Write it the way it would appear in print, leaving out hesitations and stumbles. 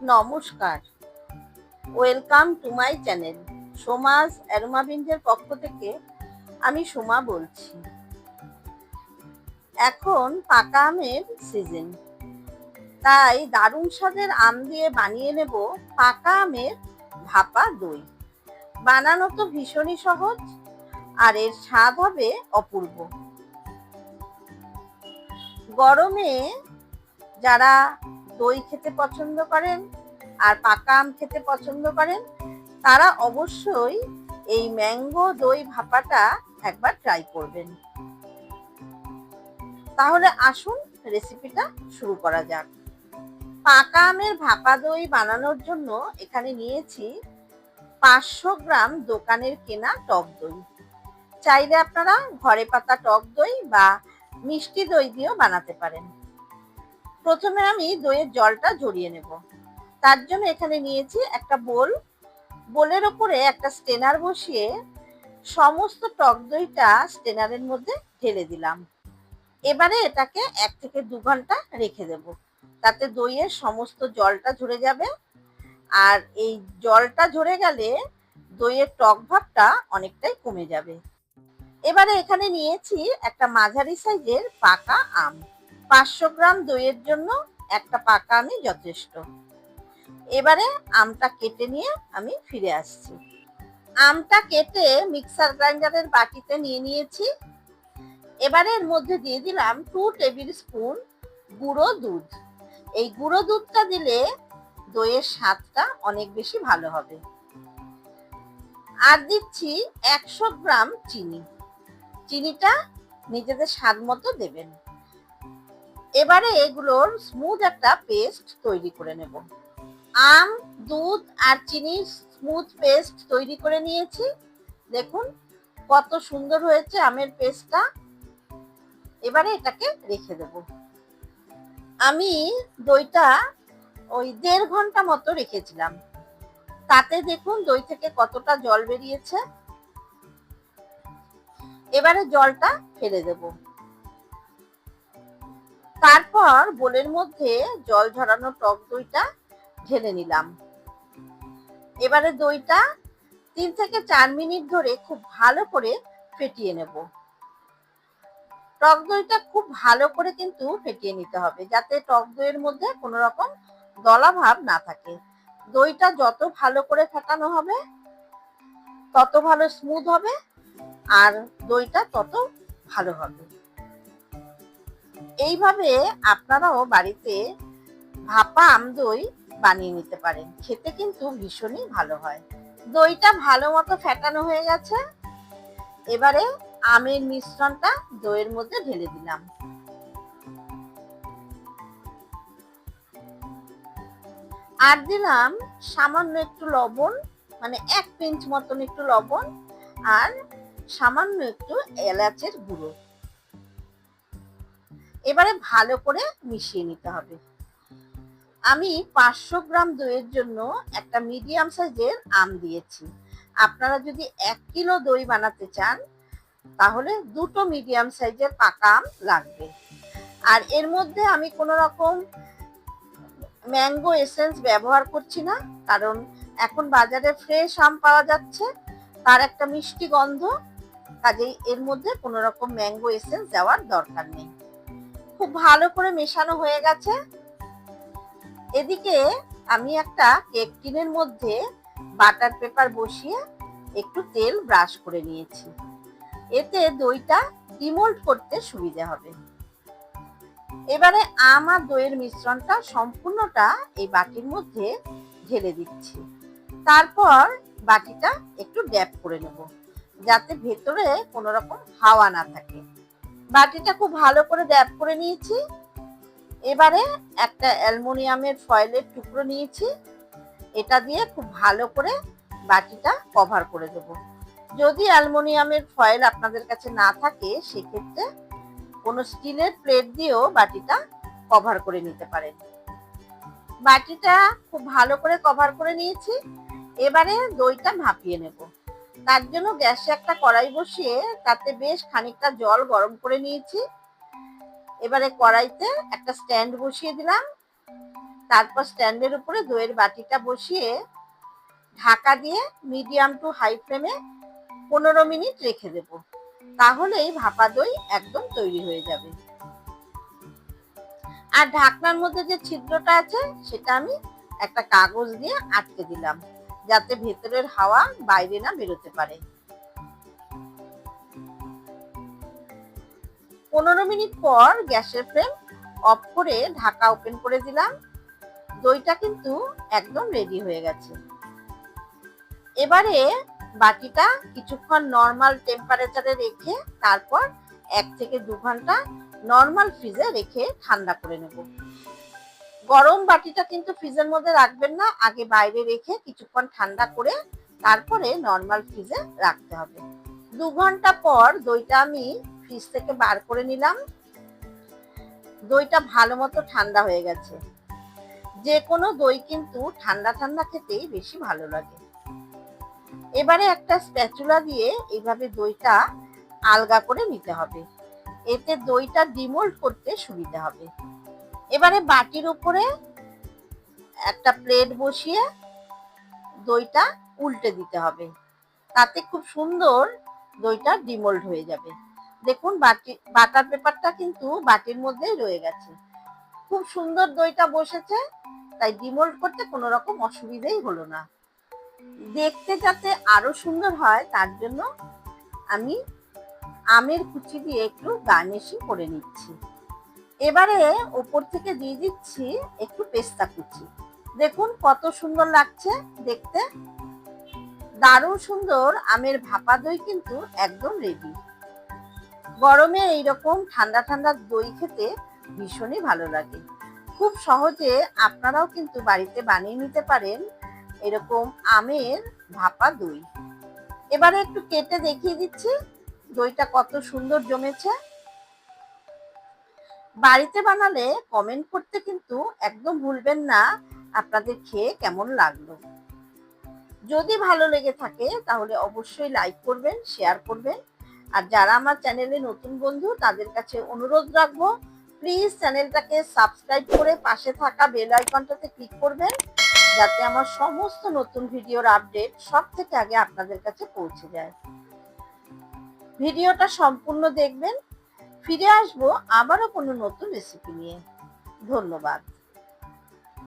নমস্কার, welcome to my channel. সোমাস অ্যারোমাবিন্ডের পক্ষ থেকে আমি সোমা বলছি। এখন পাকা আমের সিজন, তাই দারুণ স্বাদের আম দিয়ে বানিয়ে নেব পাকা আমের ভাপা দই। বানানো তো ভীষণই সহজ, আর এর স্বাদ হবে অপূর্ব। গরমে যারা দই খেতে পছন্দ করেন আর পাকা আম খেতে পছন্দ করেন, তারা অবশ্যই এই ম্যাঙ্গো দই ভাপাটা একবার ট্রাই করবেন। তাহলে আসুন রেসিপিটা শুরু করা যাক। পাকা আমের ভাপা দই বানানোর জন্য এখানে নিয়েছি 500 গ্রাম দোকানের কেনা টক দই। চাইলে আপনারা ঘরে পাতা টক দই বা মিষ্টি দই দিয়েও বানাতে পারেন। প্রথমে আমি দইয়ের জলটা ঝরিয়ে নেব। তার জন্য এখানে নিয়েছি একটা বোলের ওপরে একটা স্ট্রেনার বসিয়ে সমস্ত টক দইটা স্ট্রেনারের মধ্যে ঢেলে দিলাম। এবারে এটাকে 1 থেকে 2 ঘন্টা রেখে দেব, তাতে দইয়ের সমস্ত জলটা ঝরে যাবে। আর এই জলটা ঝরে গেলে দইয়ের টক ভাবটা অনেকটাই কমে যাবে। এবারে এখানে নিয়েছি একটা মাঝারি সাইজের পাকা আম। 500 গ্রাম দইয়ের জন্য একটা পাকা আমই যথেষ্ট। এবারে আমটা কেটে নিয়ে আমি ফিরে আসছি। আমটা কেটে মিক্সার গ্রাইন্ডারের বাটিতে নিয়ে নিয়েছি। এবারে এর মধ্যে দিয়ে দিলাম 2 টেবিল স্পুন গুঁড়ো দুধ। এই গুঁড়ো দুধটা দিলে দইয়ের স্বাদটা অনেক বেশি ভালো হবে। আর দিচ্ছি 100 গ্রাম চিনি। চিনিটা নিজেদের স্বাদ মতো দেবেন। এবারে এগুলোর স্মুথ একটা পেস্ট তৈরি করে নেব। আম, দুধ আর চিনি স্মুথ পেস্ট তৈরি করে নিয়েছি। দেখুন কত সুন্দর হয়েছে আমের পেস্টটা। এবারে এটাকে রেখে দেব। আমি দইটা ওই 1.5 ঘন্টা মতো রেখেছিলাম। তাতে দেখুন দই থেকে কতটা জল বেরিয়েছে। এবারে জলটা ফেলে দেব। তারপর বোলের মধ্যে জল ঝরানো টক দইটা ঢেলে নিলাম। এবারে দইটা 3 থেকে 4 মিনিট ধরে খুব ভালো করে ফেটিয়ে নেব। টক দইটা খুব ভালো করে কিন্তু ফেটিয়ে নিতে হবে, যাতে টক দইয়ের মধ্যে কোনো রকম দলা ভাব না থাকে। দইটা যত ভালো করে ফেটানো হবে তত ভালো স্মুথ হবে, আর দইটা তত ভালো হবে। এইভাবে আপনারাও বাড়িতে ভাপা আম দই বানিয়ে নিতে পারেন, খেতে কিন্তু ভীষণই ভালো হয়। দইটা ভালো মতো ফেটানো হয়ে গেছে। এবারে আমের মিশ্রণটা দইয়ের মধ্যে ঢেলে দিলাম। আর দিলাম সামান্য একটু লবণ, মানে 1 পিঞ্চ মতন একটু লবণ, আর সামান্য একটু এলাচের গুঁড়ো। এবারে ভালো করে মিশিয়ে নিতে হবে। আমি 500 গ্রাম দইয়ের জন্য একটা মিডিয়াম সাইজের আম দিয়েছি। আপনারা যদি 1 কিলো দই বানাতে চান তাহলে 2টো মিডিয়াম সাইজের পাকা আম লাগবে। আর এর মধ্যে আমি কোনো রকম ম্যাঙ্গো এসেন্স ব্যবহার করছি না, কারণ এখন বাজারে ফ্রেশ আম পাওয়া যাচ্ছে, তার একটা মিষ্টি গন্ধ, কাজেই এর মধ্যে কোনো রকম ম্যাঙ্গো এসেন্স দেওয়ার দরকার নেই। খুব ভালো করে মেশানো হয়ে গেছে। এদিকে আমি একটা কেক টিনের মধ্যে বাটার পেপার বসিয়ে একটু তেল ব্রাশ করে নিয়েছি। এতে দইটা ডিমোল্ড করতে সুবিধা হবে। এবারে আম আর দইয়ের মিশ্রণটা সম্পূর্ণটা এই বাটির মধ্যে ঢেলে দিচ্ছি। তারপর বাটিটা একটু ড্যাপ করে নেব, যাতে ভেতরে কোনো রকম হাওয়া না থাকে। বাটিটা খুব ভালো করে ড্যাপ করে নিয়েছি। এবারে একটা অ্যালুমিনিয়ামের ফয়েলের টুকরো নিয়েছি, এটা দিয়ে খুব ভালো করে বাটিটা কভার করে দেব। যদি অ্যালুমিনিয়ামের ফয়েল আপনাদের কাছে না থাকে, সেক্ষেত্রে কোনো স্টিলের প্লেট দিয়েও বাটিটা কভার করে নিতে পারেন। বাটিটা খুব ভালো করে কভার করে নিয়েছি। এবারে দইটা ভাপিয়ে নেব। তার জন্য গ্যাসে একটা কড়াই বসিয়ে তাতে বেশ খানিকটা জল গরম করে নিয়েছি। এবারে কড়াইতে একটা স্ট্যান্ড বসিয়ে দিলাম। তারপর স্ট্যান্ডের উপরে দইয়ের বাটিটা বসিয়ে ঢাকা দিয়ে মিডিয়াম টু হাই ফ্লেমে 15 মিনিট রেখে দেব। তাহলেই ভাপা দই একদম তৈরি হয়ে যাবে। আর ঢাকনার মধ্যে যে ছিদ্রটা আছে সেটা আমি একটা কাগজ দিয়ে আটকে দিলাম, যাতে ভেতরের হাওয়া বাইরে না বেরোতে পারে। 15 মিনিট পর গ্যাসের ফ্লেম অফ করে ঢাকা ওপেন করে দিলাম। দইটা কিন্তু একদম রেডি হয়ে গেছে। এবারে বাটিটা কিছুক্ষণ নর্মাল টেম্পারেচারে রেখে তারপর 1 থেকে 2 ঘন্টা নর্মাল ফ্রিজে রেখে ঠান্ডা করে নেব। গরম বাটিটা কিন্তু ফ্রিজের মধ্যে রাখবেন না, আগে বাইরে রেখে কিছুক্ষণ ঠান্ডা করে তারপরে নর্মাল ফ্রিজে রাখতে হবে। 2 ঘন্টা পর দইটা আমি ফ্রিজ থেকে বার করে নিলাম। দইটা ভালো মতো ঠান্ডা হয়ে গেছে। যে কোনো দই কিন্তু ঠান্ডা ঠান্ডা খেতেই বেশি ভালো লাগে। এবারে একটা স্প্যাচুলা দিয়ে এইভাবে দইটা আলগা করে নিতে হবে, এতে দইটা ডিমোল্ড করতে সুবিধা হবে। এবারে বাটির উপরে একটা প্লেট বসিয়ে দইটা উল্টে দিতে হবে, তাতে খুব সুন্দর দইটা ডিমোল্ড হয়ে যাবে। দেখুন বাটার পেপারটা কিন্তু বাটির মধ্যেই রয়ে গেছে। খুব সুন্দর দইটা বসেছে, তাই ডিমোল্ড করতে কোনো রকম অসুবিধাই হলো না। দেখতে যাতে আরো সুন্দর হয় তার জন্য আমি আমের কুচি দিয়ে একটু গার্নিশিং করে নিচ্ছি। এবারে উপর থেকে দিয়ে দিচ্ছি একটু পেস্তা কুচি। দেখুন কত সুন্দর লাগছে দেখতে। দারুণ সুন্দর আমের ভাপা দই কিন্তু একদম রেডি। গরমে এইরকম ঠান্ডা ঠান্ডা দই খেতে ভীষণই ভালো লাগে। খুব সহজে আপনারাও কিন্তু বাড়িতে বানিয়ে নিতে পারেন এরকম আমের ভাপা দই। এবারে একটু কেটে দেখিয়ে দিচ্ছি দইটা কত সুন্দর জমেছে। বাড়িতে বানালে কমেন্ট করতে কিন্তু একদম ভুলবেন না আপনাদের খেয়ে কেমন লাগলো। যদি ভালো লেগে থাকে তাহলে অবশ্যই লাইক করবেন, শেয়ার করবেন। আর যারা আমার চ্যানেলে নতুন বন্ধু তাদের কাছে অনুরোধ রাখবো, প্লিজ চ্যানেলটাকে সাবস্ক্রাইব করে পাশে থাকা বেল আইকনটাতে ক্লিক করবেন, যাতে আমার সমস্ত নতুন ভিডিওর আপডেট সব থেকে আগে আপনাদের কাছে পৌঁছে যায়। ভিডিওটা সম্পূর্ণ দেখবেন। ফিরে আসবো আবারও কোনো নতুন রেসিপি নিয়ে। ধন্যবাদ।